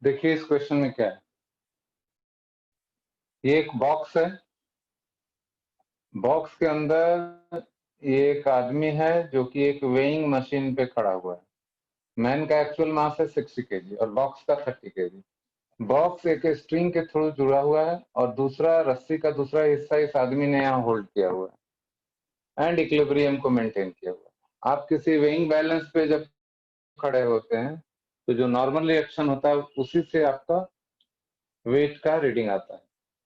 देखिए इस क्वेश्चन में क्या है, ये एक बॉक्स है, बॉक्स के अंदर ये एक आदमी है जो कि एक वेइंग मशीन पे खड़ा हुआ है। मैन का एक्चुअल मास है 60 केजी और बॉक्स का 30 केजी। बॉक्स एक स्ट्रिंग के थ्रू जुड़ा हुआ है और दूसरा रस्सी का दूसरा हिस्सा इस आदमी ने यहाँ होल्ड किया हुआ है एंड इक्विलिब्रियम को मेंटेन किया हुआ है। आप किसी वेइंग बैलेंस पे जब खड़े होते हैं तो जो नॉर्मल रिएक्शन होता है उसी से आपका वेट का रीडिंग आता है,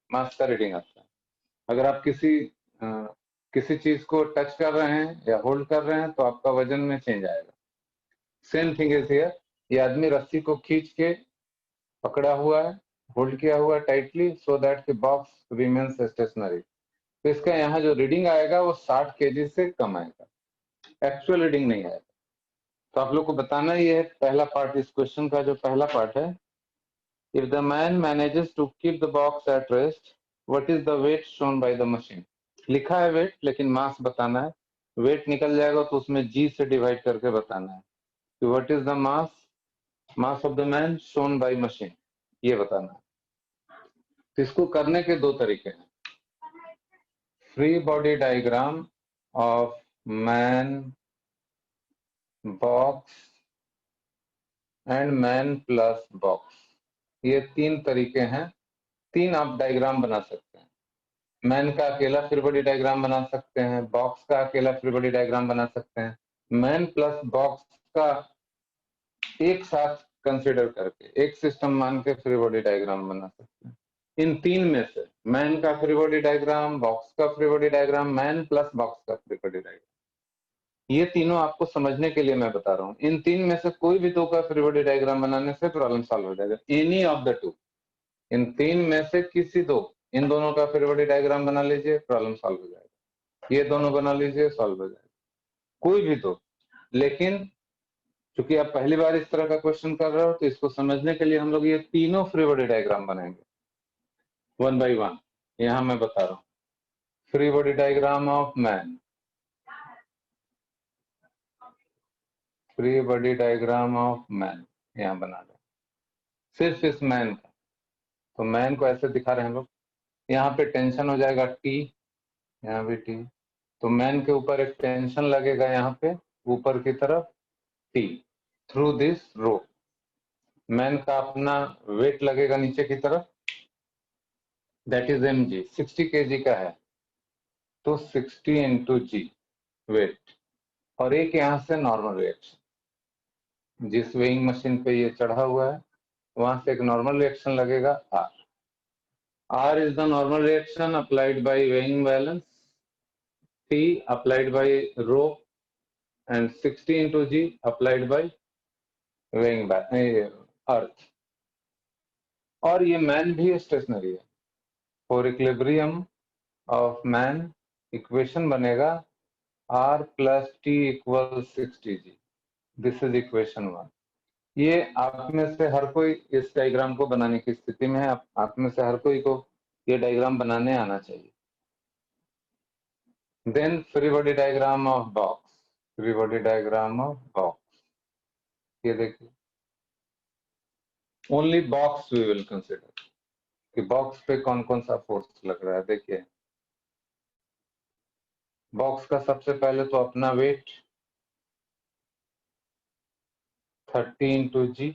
मास का रीडिंग आता है। अगर आप किसी चीज को टच कर रहे हैं या होल्ड कर रहे हैं तो आपका वजन में चेंज आएगा। सेम थिंग इज हियर, ये आदमी रस्सी को खींच के पकड़ा हुआ है, होल्ड किया हुआ है tightly so that the box remains stationary. तो इसका यहाँ जो रीडिंग आएगा वो 60 केजी से कम आएगा, एक्चुअल रीडिंग नहीं आएगा। तो आप लोग को बताना ये है पहला पार्ट, इस क्वेश्चन का जो पहला पार्ट है, if the man manages to keep the box at rest what is the weight shown by the machine. लिखा है वेट लेकिन मास बताना है, वेट निकल जाएगा तो उसमें जी से डिवाइड करके बताना है कि what is the mass of the man shown by machine, ये बताना है। तो इसको करने के दो तरीके हैं, free body diagram of man, box and man plus box, ये तीन तरीके हैं। तीन आप डायग्राम बना सकते हैं, मैन का अकेला फ्री बॉडी डायग्राम बना सकते हैं, बॉक्स का अकेला फ्री बॉडी डायग्राम बना सकते हैं, मैन प्लस बॉक्स का एक साथ कंसिडर करके एक सिस्टम मान के फ्री बॉडी डायग्राम बना सकते हैं। इन तीन में से मैन का फ्री बॉडी डायग्राम, बॉक्स का free body diagram, man plus box का फ्री बॉडी डायग्राम, ये तीनों आपको समझने के लिए मैं बता रहा हूँ। इन तीन में से कोई भी दो का फ्री बॉडी डायग्राम बनाने से प्रॉब्लम सॉल्व हो जाएगा, एनी ऑफ द टू। इन तीन में से किसी दो, इन दोनों का फ्री बॉडी डायग्राम बना लीजिए, प्रॉब्लम सॉल्व हो जाएगा। ये दोनों बना लीजिए, सॉल्व हो जाएगा, कोई भी दो। लेकिन क्योंकि आप पहली बार इस तरह का क्वेश्चन कर रहे हो तो इसको समझने के लिए हम लोग ये तीनों फ्री बॉडी डायग्राम बनाएंगे वन बाय वन। यहां मैं बता रहा हूं, free body diagram of man, free body diagram of man, यहां बना रहे सिर्फ इस मैन का। तो मैन को ऐसे दिखा रहे हैं हम लोग, यहाँ पे टेंशन हो जाएगा टी, यहाँ भी टी, तो मैन के ऊपर एक टेंशन लगेगा यहाँ पे ऊपर की तरफ T through this rope. Man का अपना वेट लगेगा नीचे की तरफ, that is M G, 60 KG का है तो 60 इंटू जी वेट, और एक यहाँ से नॉर्मल रिएक्शन, जिस वेइंग मशीन पे ये चढ़ा हुआ है वहां से एक नॉर्मल रिएक्शन लगेगा are. R is the normal reaction applied by weighing balance, T applied by rope, and 60 into G applied by weighing earth। और ये मैन भी स्टेशनरी है। For equilibrium of man equation बनेगा R plus T equal 60G। This is equation 1। ये आप में से हर कोई इस डायग्राम को बनाने की स्थिति में है, आप में से हर कोई को ये डायग्राम बनाने आना चाहिए। Then free body diagram of box, free body diagram of box, ये देखिए only box we will consider कि बॉक्स पे कौन कौन सा फोर्स लग रहा है। देखिए बॉक्स का सबसे पहले तो अपना weight 30 into G,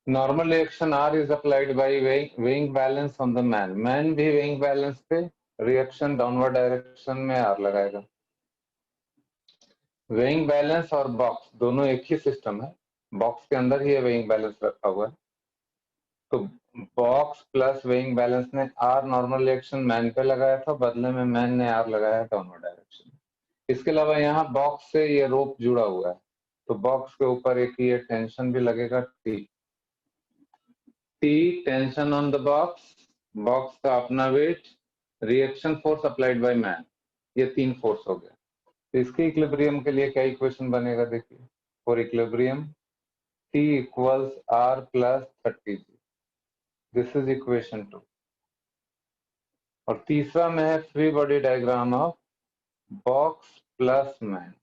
normal reaction R is applied by weighing balance on the man, man भी वेइंग बैलेंस पे रिएक्शन डाउनवर्ड डायरेक्शन में R लगाएगा। वेइंग बैलेंस और बॉक्स दोनों एक ही सिस्टम है, बॉक्स के अंदर ही वेइंग बैलेंस रखा हुआ है, तो बॉक्स प्लस वेइंग बैलेंस ने आर नॉर्मल रिएक्शन मैन पे लगाया था, बदले में मैन ने आर लगाया डाउनवर्ड डायरेक्शन। इसके अलावा यहाँ बॉक्स से ये रोप जुड़ा हुआ है तो बॉक्स के ऊपर एक ये टेंशन भी लगेगा T, T tension on the box, box का अपना weight, reaction force applied by man, ये तीन फोर्स हो गया। तो इसके इक्विलिब्रियम के लिए क्या इक्वेशन बनेगा, देखिए for equilibrium T equals R plus 30G, this is equation 2। और तीसरा में है free body diagram of box plus man,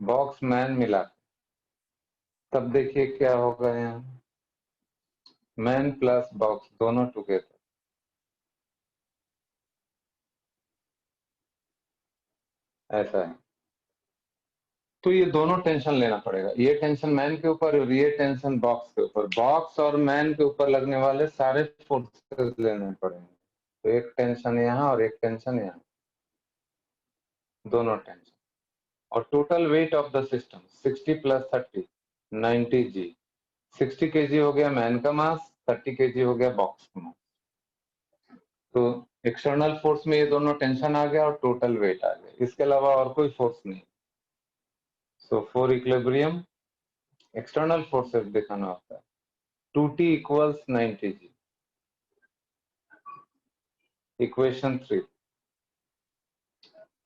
box man मिला, तब देखिए क्या होगा, यहाँ मैन प्लस बॉक्स दोनों टुगेदर, ऐसा है। तो ये दोनों टेंशन लेना पड़ेगा, ये टेंशन मैन के ऊपर और ये टेंशन बॉक्स के ऊपर। बॉक्स और मैन के ऊपर लगने वाले सारे फोर्सेस लेने पड़ेंगे। तो एक टेंशन यहाँ और एक टेंशन यहाँ, दोनों टेंशन। और total weight of the system 60 plus 30 90 g. 60 kg हो गया मैन का मास, 30 केजी हो गया बॉक्स का मास। तो एक्सटर्नल फोर्स में ये दोनों टेंशन आ गया और टोटल वेट आ गया, इसके अलावा और कोई फोर्स नहीं। So for equilibrium external forces दिखाना होता है। 2t इक्वल्स 90 जी। इक्वेशन 3,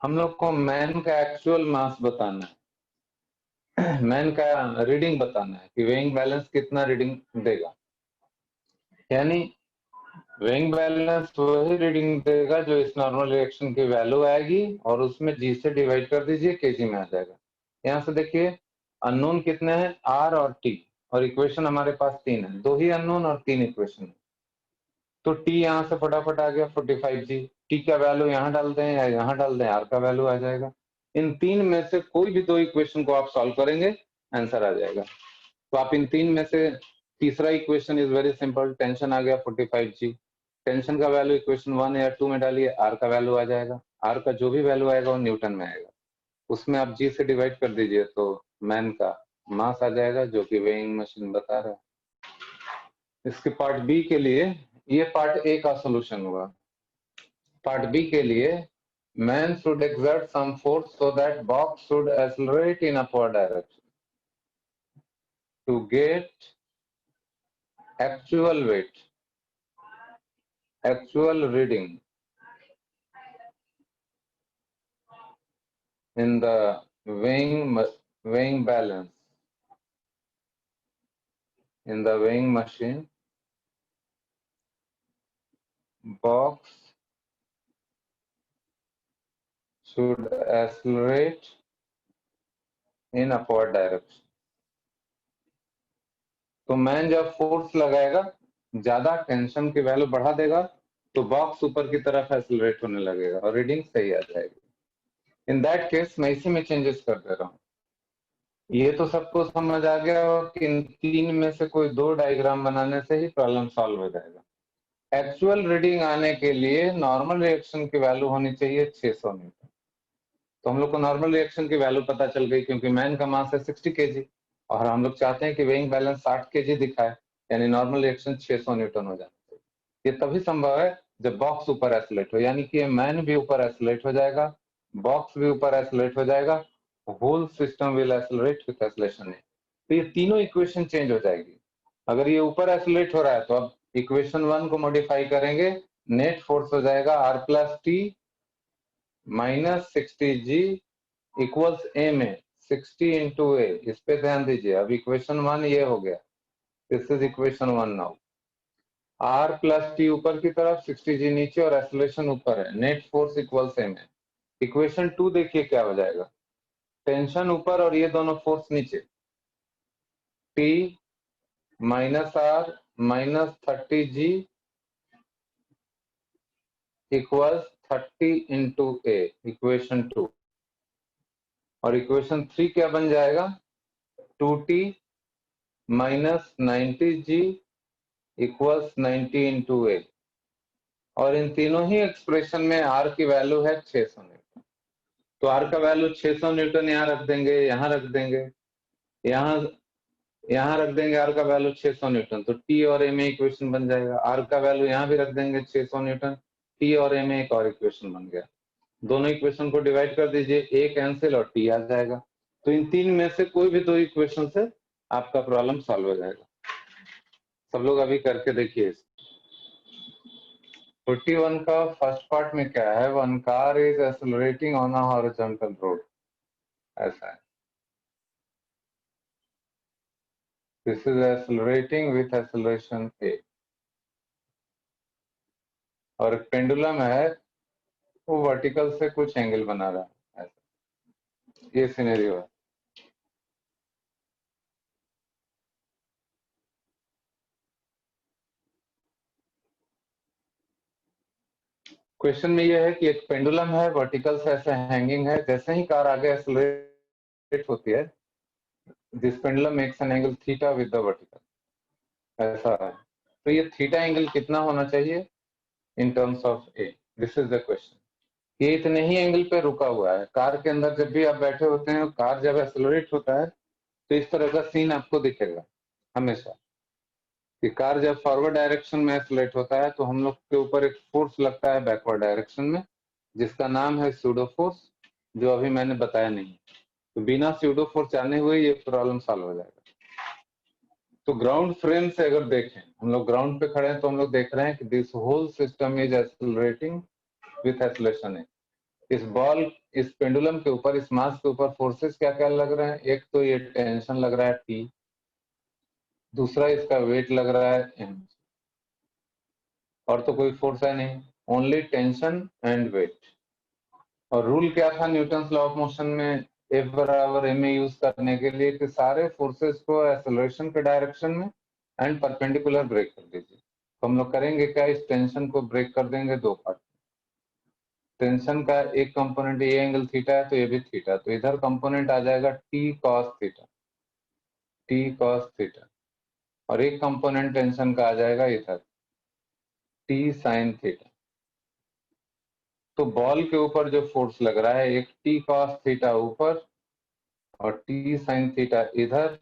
हम लोग को मैन का एक्चुअल मास बताना है, मैन का रीडिंग बताना है कि वेइंग बैलेंस कितना रीडिंग देगा। यानी वेइंग बैलेंस वही रीडिंग देगा जो इस नॉर्मल रिएक्शन की वैल्यू आएगी और उसमें जी से डिवाइड कर दीजिए, केजी में आ जाएगा। यहाँ से देखिए अननोन कितने हैं, आर और टी, और इक्वेशन हमारे पास 3 है, 2 ही अननोन और 3 इक्वेशन। तो टी यहाँ से फटाफट आ गया 45 जी। टी का वैल्यू यहाँ डाल दें या यहाँ डाल दें, आर का वैल्यू आ जाएगा। इन 3 में से कोई भी 2 इक्वेशन को आप सॉल्व करेंगे, आंसर आ जाएगा। तो आप इन 3 में से तीसरा equation is very simple, tension आ गया 45 जी। टेंशन का वैल्यू इक्वेशन 1 या 2 में डालिए, आर का वैल्यू आ जाएगा। आर का जो भी वैल्यू आएगा वो न्यूटन में आएगा, उसमें आप जी से डिवाइड कर दीजिए तो मैन का मास आ जाएगा, जो कि वेइंग मशीन बता रहा है। इसके पार्ट बी के लिए, ये पार्ट ए का सोल्यूशन हुआ। पार्ट बी के लिए, man should exert some force so that box should accelerate in upward direction to get actual weight, actual reading in the weighing balance in the weighing machine. Box should accelerate in upward direction. तो man जब force लगाएगा, ज्यादा tension की value बढ़ा देगा, तो box ऊपर की तरफ एक्सेलरेट होने लगेगा और रीडिंग सही आ जाएगी। इन दैट केस मैं इसी में चेंजेस कर दे रहा हूँ। ये तो सबको समझ आ गया कि इन 3 में से कोई 2 डायग्राम बनाने से ही प्रॉब्लम सॉल्व हो जाएगा। एक्चुअल रीडिंग आने के लिए नॉर्मल रिएक्शन की वैल्यू होनी चाहिए 600 न्यूटन। तो हम लोग को नॉर्मल रिएक्शन की वैल्यू पता चल गई, क्योंकि मैन का मास है 60 केजी और हम लोग चाहते हैं कि वेइंग बैलेंस 60 केजी दिखाए, यानी नॉर्मल रिएक्शन 600 न्यूटन हो जाना चाहिए। ये तभी संभव है जब बॉक्स ऊपर एस्लेट हो, यानी कि मैन भी ऊपर एस्लेट हो जाएगा, बॉक्स भी ऊपर एस्लेट हो जाएगा, whole system will accelerate with acceleration. तो ये तीनों इक्वेशन चेंज हो जाएगी। अगर ये ऊपर एस्लेट हो रहा है तो अब इक्वेशन 1 को मॉडिफाई करेंगे, नेट फोर्स हो जाएगा R plus T minus 60 g equals a में 60 इंटू ए। इस पे ध्यान दीजिए, अब इक्वेशन 1 ये हो गया, this is equation 1 now. R plus T ऊपर की तरफ, 60 जी नीचे और एक्सेलरेशन ऊपर है, नेट फोर्स इक्वल्स ए में। इक्वेशन 2 देखिए क्या हो जाएगा, टेंशन ऊपर और ये दोनों फोर्स नीचे, T minus R minus 30 g equals 30 into a, equation 2। और इक्वेशन 3 क्या बन जाएगा, 2t minus 90 g equals 90 into a. और इन तीनों ही एक्सप्रेशन में आर की वैल्यू है 600 न्यूटन। तो आर का वैल्यू 600 न्यूटन यहाँ रख देंगे, यहाँ रख देंगे, यहाँ रख देंगे आर का वैल्यू 600 न्यूटन, तो टी और ए में इक्वेशन बन जाएगा। आर का वैल्यू यहाँ भी रख देंगे 600 न्यूटन, टी और ए में एक और इक्वेशन बन गया। दोनों इक्वेशन को डिवाइड कर दीजिए, ए कैंसिल और टी आ जाएगा। तो इन 3 में से कोई भी 2 इक्वेशन से आपका प्रॉब्लम सॉल्व हो जाएगा। सब लोग अभी करके देखिए। 41 का फर्स्ट पार्ट में क्या है, one car is accelerating on a horizontal road, ऐसा है। This is accelerating with acceleration a. और पेंडुलम है, वो वर्टिकल से कुछ एंगल बना रहा है, ऐसा ये सिनेरियो है। क्वेश्चन में ये है कि एक पेंडुलम है, वर्टिकल से ऐसे हैंगिंग है, जैसे ही कार आगे एक्सेलरेट होती है, this pendulum makes an angle theta with the vertical, ऐसा है। तो ये थीटा एंगल कितना होना चाहिए in terms of A? This is the question. ये इतने ही एंगल पे रुका हुआ है। कार के अंदर जब भी आप बैठे होते हैं, कार जब एक्सेलरेट होता है तो इस तरह का सीन आपको दिखेगा हमेशा कि कार जब फॉरवर्ड डायरेक्शन में एक्सेलरेट होता है तो हम लोग के ऊपर एक फोर्स लगता है बैकवर्ड डायरेक्शन में, जिसका नाम है सूडो फोर्स, जो अभी मैंने बताया नहीं। तो बिना सूडो फोर्स जाने हुए ये प्रॉब्लम सॉल्व हो जाएगा। तो ग्राउंड फ्रेम से अगर देखें, हम लोग ग्राउंड पे खड़े हैं तो हम लोग देख रहे हैं कि this whole system is accelerating with acceleration है। इस बॉल, इस पेंडुलम के ऊपर, इस मास के ऊपर फोर्सेस क्या क्या लग रहे हैं? एक तो ये टेंशन लग रहा है T, दूसरा इसका वेट लग रहा है M, और तो कोई फोर्स है नहीं, ओनली टेंशन एंड वेट। और रूल क्या था न्यूटन्स लॉ ऑफ मोशन में F बराबर ma यूज करने के लिए कि सारे फोर्सेस को एक्सेलरेशन के डायरेक्शन में एंड परपेंडिकुलर ब्रेक कर दीजिए। तो हम लोग करेंगे क्या, इस टेंशन को ब्रेक कर देंगे दो पार्ट। टेंशन का एक कंपोनेंट ये एंगल थीटा है तो ये भी थीटा, तो इधर कंपोनेंट आ जाएगा T cos theta, T cos theta, और एक कंपोनेंट टेंशन का आ जाएगा इधर टी साइन थीटा। तो बॉल के ऊपर जो फोर्स लग रहा है, एक टी कॉस थीटा ऊपर और टी साइन थीटा इधर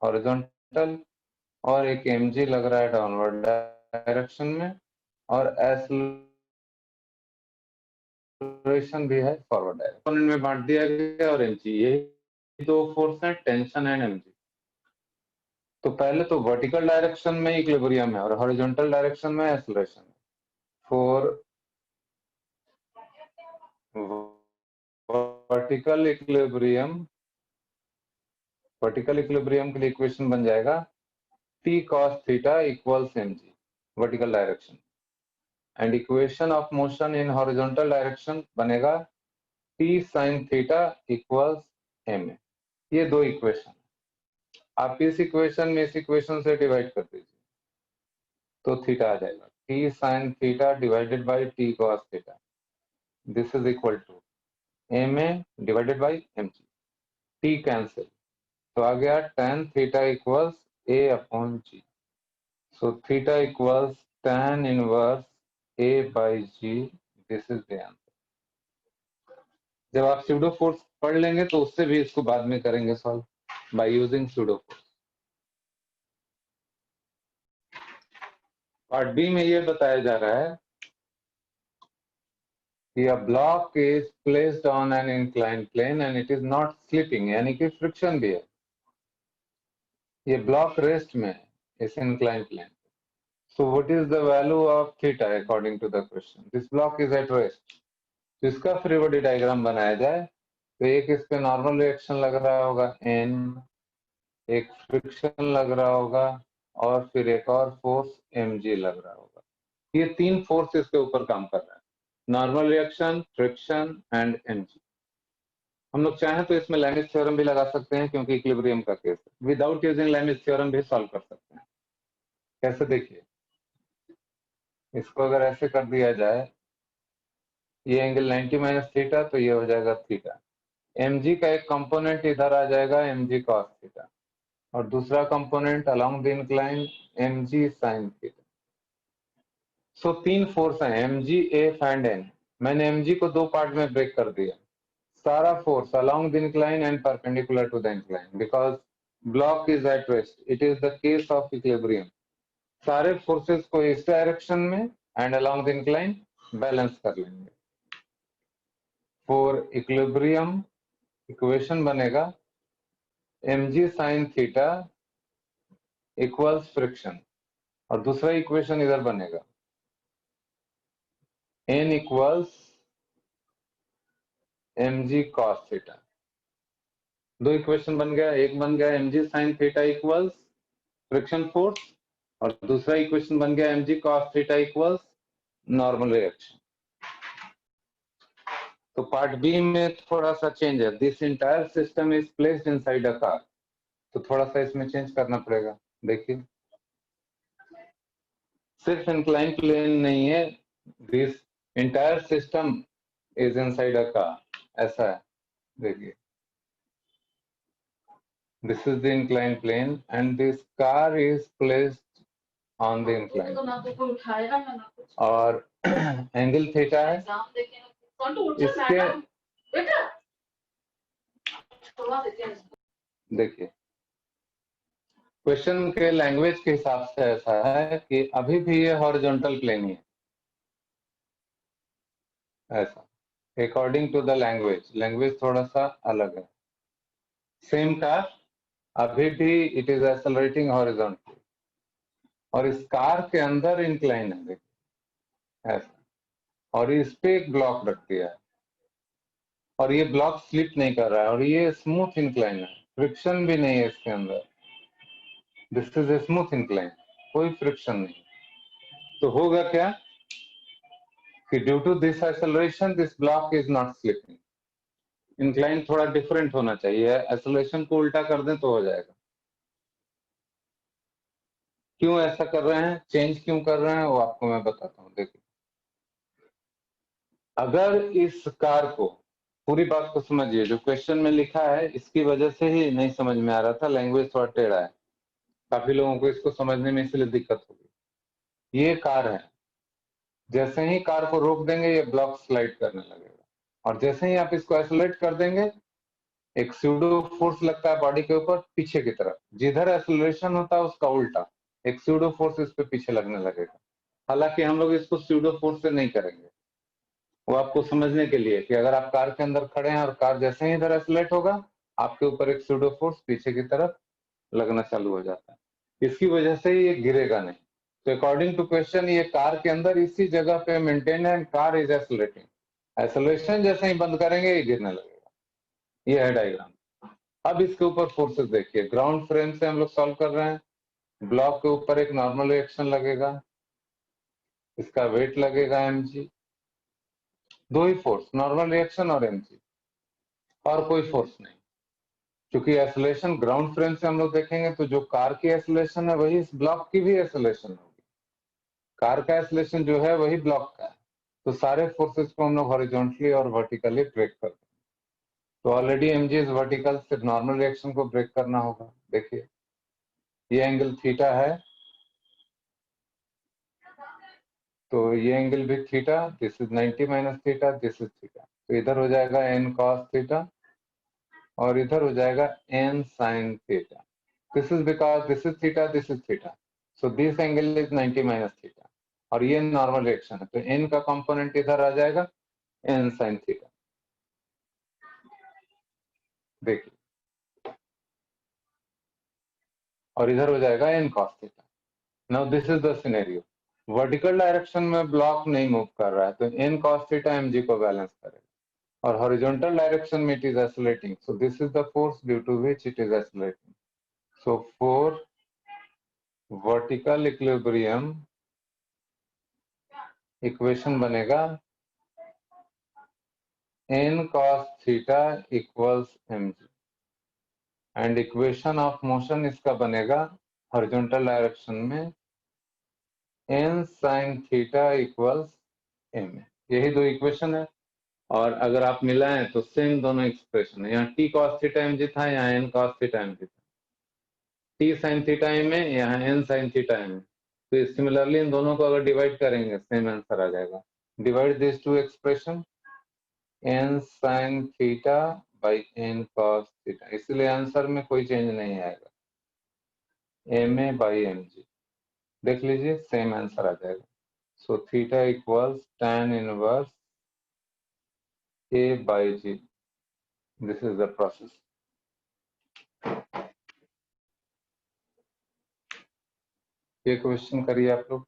हॉरिजॉन्टल, और एक mg लग रहा है डाउनवर्ड डायरेक्शन में, और एक्सेलरेशन भी है फॉरवर्ड डायरेक्शन में बांट दिया गया, और mg, ये दो फोर्स हैं, टेंशन एंड mg। तो पहले तो वर्टिकल डायरेक्शन में इक्विलिब्रियम है और हॉरिजॉन्टल डायरेक्शन में एक्सेलरेशन है। फॉर वर्टिकल इक्विलिब्रियम के लिए इक्वेशन बन जाएगा t cos theta equals mg vertical direction, and equation of motion in horizontal direction बनेगा t sin theta equals ma। ये दो इक्वेशन, आप इस इक्वेशन में इस इक्वेशन से डिवाइड कर दीजिए तो थीटा आ जाएगा t sin theta divided by t cos theta, this is equal to ma divided by mg, t cancel, तो आ गया tan theta equals a upon g। So theta equals tan inverse a by g, this is the answer. जब आप pseudo force पढ़ लेंगे तो उससे भी इसको बाद में करेंगे solve by using pseudo force. Part B में ये बताया जा रहा है कि a block is placed on an inclined plane and it is not slipping, यानी कि फ्रिक्शन भी है। ये ब्लॉक रेस्ट में है इस incline plane. So what is the value of theta according to the question? This block is at rest. तो इसका फ्री बॉडी डायग्राम बनाया जाए तो एक इस पे नॉर्मल रिएक्शन लग रहा होगा N, एक फ्रिक्शन लग रहा होगा, और फिर एक और फोर्स mg लग रहा होगा। ये तीन फोर्स इसके ऊपर काम कर रहा है, normal reaction, friction and mg। हम लोग चाहें तो इसमें लैमिस थ्योरम भी लगा सकते हैं क्योंकि इक्विलिब्रियम का केस है। विदाउट यूजिंग लैमिस थ्योरम भी सॉल्व कर सकते हैं। कैसे, देखिए, इसको अगर ऐसे कर दिया जाए, ये एंगल 90 माइनस थीटा, तो ये हो जाएगा थीटा। mg का एक कंपोनेंट इधर आ जाएगा mg cos थीटा, और दूसरा component along the incline mg sin theta. So तीन फोर्स हैं mg, F एंड n। मैंने mg को दो पार्ट में ब्रेक कर दिया, सारा force along the incline and perpendicular to the incline, because block is at rest, it is the case of equilibrium. सारे फोर्सेस को इस डायरेक्शन में and along the incline balance कर लेंगे। फॉर इक्विलिब्रियम इक्वेशन बनेगा mg sin theta equals friction, और दूसरा equation इधर बनेगा n equals mg cos theta. दो इक्वेशन बन गया, एक बन गया mg sin theta equals friction force, और दूसरा इक्वेशन बन गया mg cos theta equals normal reaction. तो पार्ट बी में थोड़ा सा चेंज है, this entire system is placed inside a car, तो थोड़ा सा इसमें चेंज करना पड़ेगा। देखिए, सिर्फ इंक्लाइन प्लेन नहीं है, this entire system is inside a car, ऐसा है, देखिए this is the inclined plane and this car is placed on the inclined और एंगल थीटा है इसके, देखिए क्वेश्चन के लैंग्वेज के हिसाब से ऐसा है कि अभी भी ये हॉरिजॉन्टल प्लेन ही है, ऐसा अकॉर्डिंग टू द लैंग्वेज थोड़ा सा अलग है। सेम कार अभी भी इट इज एक्सेलरेटिंग हॉरिजॉन्टली और इस कार के अंदर इंक्लाइन है, देखिए ऐसा, और इस पे एक ब्लॉक रख दिया है और ये ब्लॉक स्लिप नहीं कर रहा है और ये स्मूथ इंक्लाइन है, फ्रिक्शन भी नहीं है इसके अंदर, this is a smooth incline, कोई फ्रिक्शन नहीं। तो होगा क्या कि due to this acceleration this block is not slipping, incline थोड़ा डिफरेंट होना चाहिए, एक्सेलरेशन को उल्टा कर दें तो हो जाएगा। क्यों ऐसा कर रहे हैं, चेंज क्यों कर रहे हैं, वो आपको मैं बताता हूँ। देखिए अगर इस कार को, पूरी बात को समझिए, जो क्वेश्चन में लिखा है इसकी वजह से ही नहीं समझ में आ रहा था, लैंग्वेज थोड़ा टेढ़ा है, काफी लोगों को इसको समझने में इसलिए दिक्कत होगी। ये कार है, जैसे ही कार को रोक देंगे ये ब्लॉक स्लाइड करने लगेगा और जैसे ही आप इसको एक्सेलरेट कर देंगे एक स्यूडो फोर्स लगता है बॉडी के ऊपर पीछे की तरफ, जिधर एक्सेलरेशन होता है उसका उल्टा एक स्यूडो फोर्स इस पे पीछे लगने लगेगा। हालांकि हम लोग इसको स्यूडो फोर्स से नहीं करेंगे, वो आपको समझने के लिए कि अगर आप कार के अंदर खड़े हैं और कार जैसे ही इधर एक्सेलरेट होगा आपके ऊपर एक स्यूडो फोर्स पीछे की तरफ लगना चालू हो जाता है, इसकी वजह से ये गिरेगा नहीं। तो अकॉर्डिंग टू क्वेश्चन ये कार के अंदर इसी जगह पे मेंटेन है, कार इज एक्सेलरेटिंग, एक्सेलरेशन जैसे ही बंद करेंगे ये गिरने लगेगा। ये है डायग्राम। अब इसके ऊपर फोर्सेस देखिए, ग्राउंड फ्रेम से हम लोग सॉल्व कर रहे हैं, ब्लॉक के ऊपर एक नॉर्मल रिएक्शन लगेगा, इसका वेट लगेगा mg, दो ही फोर्स, नॉर्मल रिएक्शन और mg, और कोई फोर्स नहीं। क्योंकि एक्सेलरेशन ग्राउंड फ्रेम से हम लोग देखेंगे तो जो कार की एक्सेलरेशन है वही इस ब्लॉक की भी एक्सेलरेशन होगी, कार का एक्सेलरेशन जो है वही ब्लॉक का है, तो सारे फोर्सेस को हम लोग हॉरिजॉन्टली और वर्टिकली ब्रेक करते हैं। तो ऑलरेडी mg इज वर्टिकल, सिर्फ नॉर्मल रिएक्शन को ब्रेक करना होगा। देखिए ये एंगल थीटा है, तो ये एंगल भी theta, this is 90 minus theta, this is theta, तो इधर हो जाएगा n cos थीटा और इधर हो जाएगा n sin theta. This is because this is theta, this is theta, so this angle is 90 minus theta और ये नॉर्मल रिएक्शन है, तो n का कंपोनेंट इधर आ जाएगा n sin थीटा। देखिए और इधर हो जाएगा n cos theta. Now this is the scenario, vertical direction में ब्लॉक नहीं मूव कर रहा है तो n cos थीटा mg को बैलेंस करेगा, और horizontal direction में it is oscillating, so this is the force due to which it is oscillating. So for vertical equilibrium equation बनेगा n cos theta equals mg and equation of motion इसका बनेगा horizontal direction में n sin theta equals m। यही दो equation है और अगर आप मिलाएं तो सेम दोनों एक्सप्रेशन है, यहाँ t cos theta mg था, यहाँ n cos theta mg था, t sin थीटा m है, यहाँ n sin थीटा m है, तो सिमिलरली इन दोनों को अगर डिवाइड करेंगे सेम आंसर आ जाएगा। Divide this to expression n sin theta by n cos theta, इसलिए आंसर में कोई चेंज नहीं आएगा, ma बाई mg, देख लीजिए सेम आंसर आ जाएगा। सो theta equals tan inverse a by g, this is the process. ये क्वेश्चन करिए आप लोग।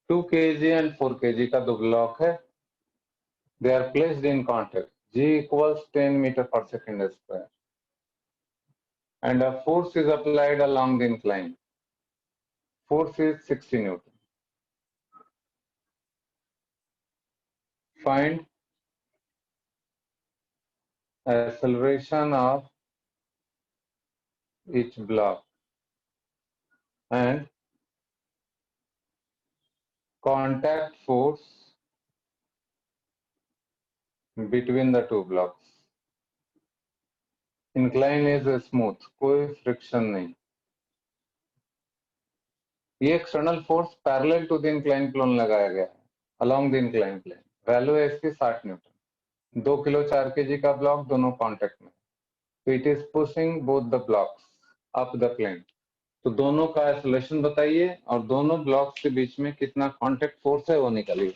टू kg एंड 4 kg का दो ब्लॉक है, they are placed in contact, g equals 10 meter per second square and a force is applied along the incline, force is 60 newton, find acceleration of each block and contact force between the two blocks. Incline is smooth, कोई friction नहीं. ये external force parallel to the incline plane लगाया गया है, along the incline plane. Value है इसकी 60 newton. 2 kilo 4 KG का block दोनों कांटेक्ट में, तो it is pushing both the blocks up the plane. तो दोनों का एक्सेलरेशन बताइए और दोनों ब्लॉक्स के बीच में कितना कांटेक्ट फोर्स है वो निकालिए.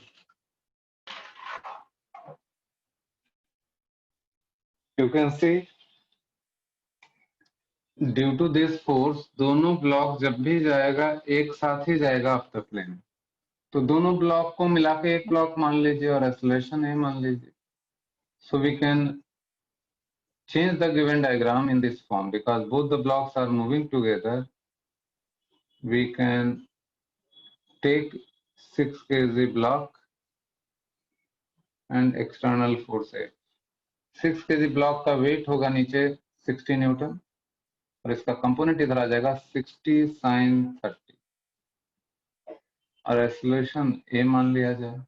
You can see due to this force दोनों ब्लॉक जब भी जाएगा एक साथ ही जाएगा अप द प्लेन. तो दोनों ब्लॉक को मिला के एक ब्लॉक मान लीजिए और एक्सेलरेशन है मान लीजिए. So we can change the given diagram in this form because both the blocks are moving together. We can take 6 kg block and external force 8. 6 kg block का वेट होगा नीचे 60 न्यूटन और इसका कंपोनेंट इधर आ जाएगा 60 sin 30 और acceleration a मान लिया जाए.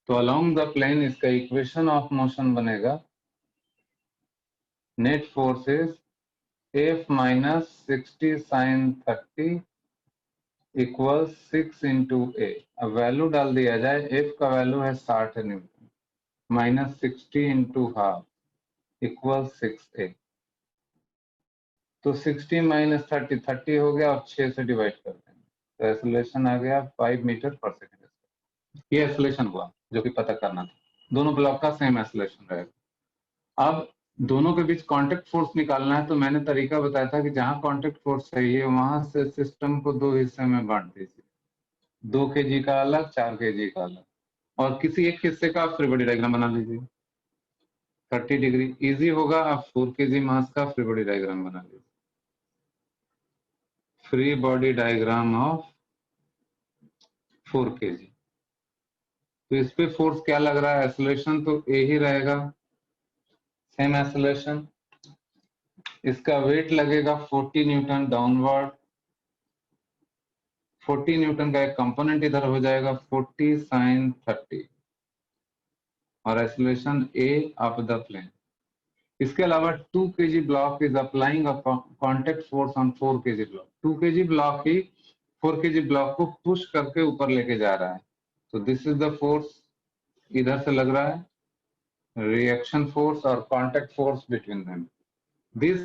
तो अलोंग द प्लेन इसका इक्वेशन ऑफ मोशन बनेगा net force is F minus 60 sin 30 equal 6 into a. अब वैल्यू डाल दिया जाए. F का वैल्यू है 60 Newton minus 60 into half equal 6a. तो 60 माइनस 30 हो गया और 6 से डिवाइड करते हैं तो एक्सेलरेशन आ गया 5 मीटर पर सेकेंड. ये एक्सेलरेशन हुआ जो कि पता करना था. दोनों ब्लॉक का सेम एक्सेलरेशन रहेगा. अब दोनों के बीच कांटेक्ट फोर्स निकालना है. तो मैंने तरीका बताया था कि जहां कांटेक्ट फोर्स चाहिए वहां से सिस्टम को दो हिस्से में बांट दीजिए. 2 kg का अलग, 4 kg का अलग, और किसी एक हिस्से का आप फ्री बॉडी डायग्राम बना लीजिए. 30 डिग्री इजी होगा. आप 4 kg मास का फ्री बॉडी डायग्राम बना लीजिए. Free body diagram of 4 kg. तो इस पे फोर्स क्या लग रहा है? एक्सेलरेशन तो ए ही रहेगा, सेम एक्सेलरेशन. इसका वेट लगेगा 40 न्यूटन डाउनवर्ड. 40 न्यूटन का एक कंपोनेंट इधर हो जाएगा 40 sin 30 और acceleration a up the plane. इसके अलावा 2 kg block is applying a contact force on 4 kg block. 2 kg block ही 4 kg ब्लॉक को पुश करके ऊपर लेके जा रहा है. तो दिस इज द फोर्स इधर से लग रहा है, रिएक्शन फोर्स और contact force between them. This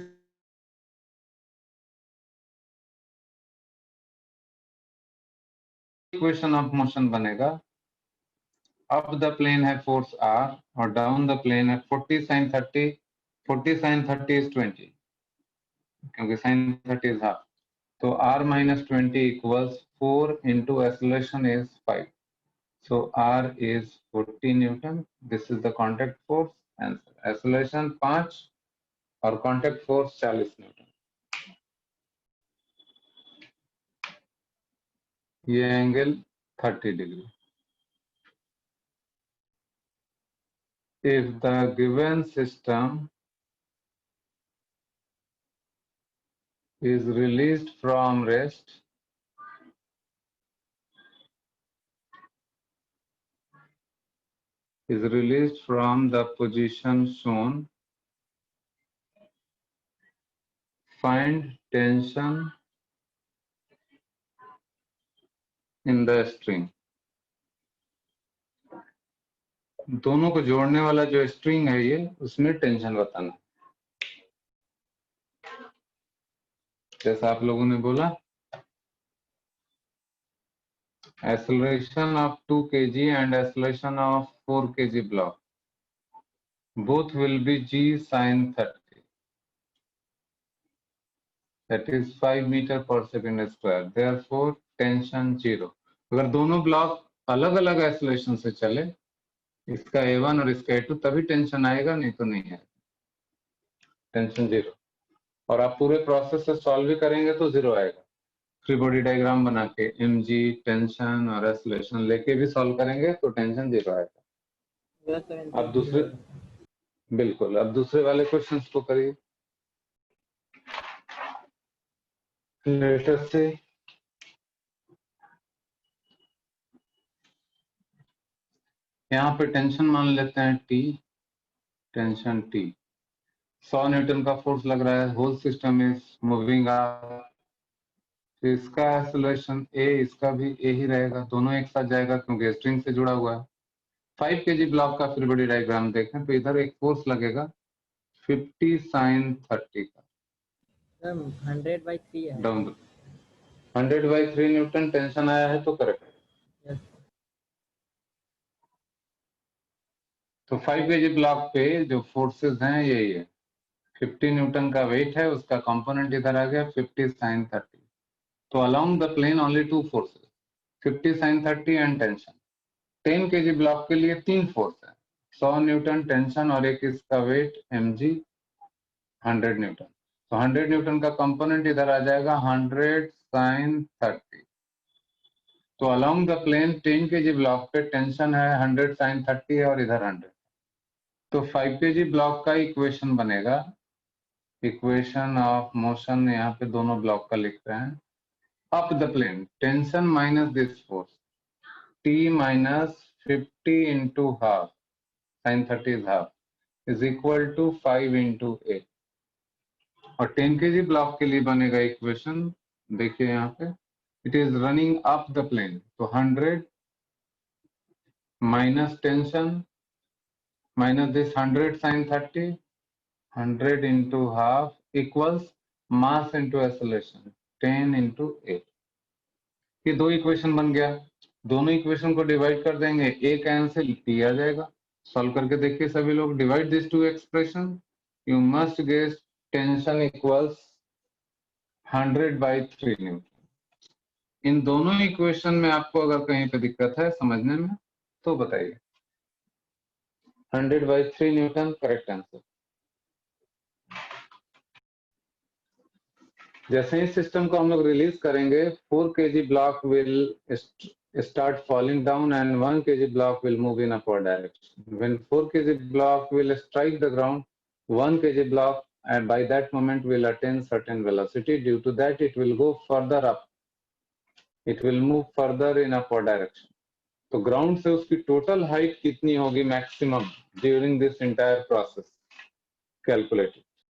equation of motion बनेगा. अप द प्लेन है फोर्स r और डाउन द प्लेन है 40 sin 30. 40 sin 30 is 20 क्योंकि sin 30 is half. तो r minus 20 equals 4 into acceleration is 5. So r is 40 Newton. This is the contact force. Answer. Acceleration 5 और contact force 40 Newton. ये angle 30 degree. If the given system is released from rest, is released from the position shown, find tension in the string. दोनों को जोड़ने वाला जो string है ये, उसमें टेंशन बताना. जैसा आप लोगों ने बोला, acceleration of 2 kg and acceleration of 4 kg block, both will be g sin 30. That is 5 meter per second square. Therefore, tension 0. अगर दोनों ब्लॉक अलग अलग एक्सेलरेशन से चले, इसका A1 और इसका A2, तभी टेंशन आएगा, नहीं तो नहीं आएगा. टेंशन 0. और आप पूरे प्रोसेस से सॉल्व भी करेंगे तो 0 आएगा. फ्री बॉडी डायग्राम बना के mg, टेंशन और एक्सेलरेशन लेके भी सॉल्व करेंगे तो टेंशन 0 आएगा. अब दूसरे बिल्कुल। अब दूसरे वाले क्वेश्चंस को करिए। लेट अस से यहाँ पे टेंशन मान लेते हैं T, टेंशन T, 100 न्यूटन का फोर्स लग रहा है, whole system is moving up, तो इसका एक्सेलरेशन A, इसका भी A ही रहेगा, दोनों एक साथ जाएगा क्योंकि स्ट्रिंग से जुड़ा हुआ है। 5 kg ब्लॉक का फिर बड़ी डायग्राम देखें तो इधर एक फोर्स लगेगा 50 sin 30 का, 100/3 है। डाउन 100/3 न्यूटन टेंशन आया है तो करेक्ट है। यस। तो 5 kg ब्लॉक पे जो फोर्सेस हैं यही है, 50 न्यूटन का वेट है, उसका कंपोनेंट इधर आ गया 50 sin 30। तो along the plane only two forces, 50 sin 30 and tension. 10 kg block के लिए 3 फोर्स है, 100 न्यूटन टेंशन और एक इसका वेट mg 100 न्यूटन। तो 100 न्यूटन का कंपोनेंट इधर आ जाएगा 100 sin 30। तो along the plane 10 kg block पे टेंशन है 100 sin 30 और इधर 100। तो 5 kg ब्लॉक का इक्वेशन बनेगा, इक्वेशन ऑफ मोशन यहाँ पे दोनों ब्लॉक का लिख रहे हैं। Up the plane tension minus this force T minus 50 into half sin 30 is half is equal to 5 into A। और 10 kg ब्लॉक के लिए बनेगा इक्वेशन, देखिए यहाँ पे it is running up the plane, तो 100 minus tension minus this 100 sin 30, 100 into half equals mass into acceleration 10 into A। ये दो इक्वेशन बन गया, दोनों इक्वेशन को डिवाइड कर देंगे, ए कैंसिल टी आ जाएगा। सॉल्व करके देखिए सभी लोग, divide this to expression, you must get tension equals 100/3 newton. इन दोनों इक्वेशन में आपको अगर कहीं पे दिक्कत है समझने में तो बताइए। 100/3 न्यूटन करेक्ट आंसर। जैसे ही सिस्टम को हम लोग रिलीज करेंगे 4 kg block will start falling down and 1 kg block will move in upward direction. When 4 kg block will strike the ground, 1 kg block and by that moment will attain certain velocity. Due to that it will go further up. It will move further in upward direction. तो ground से उसकी total height कितनी होगी maximum during this entire process, calculated.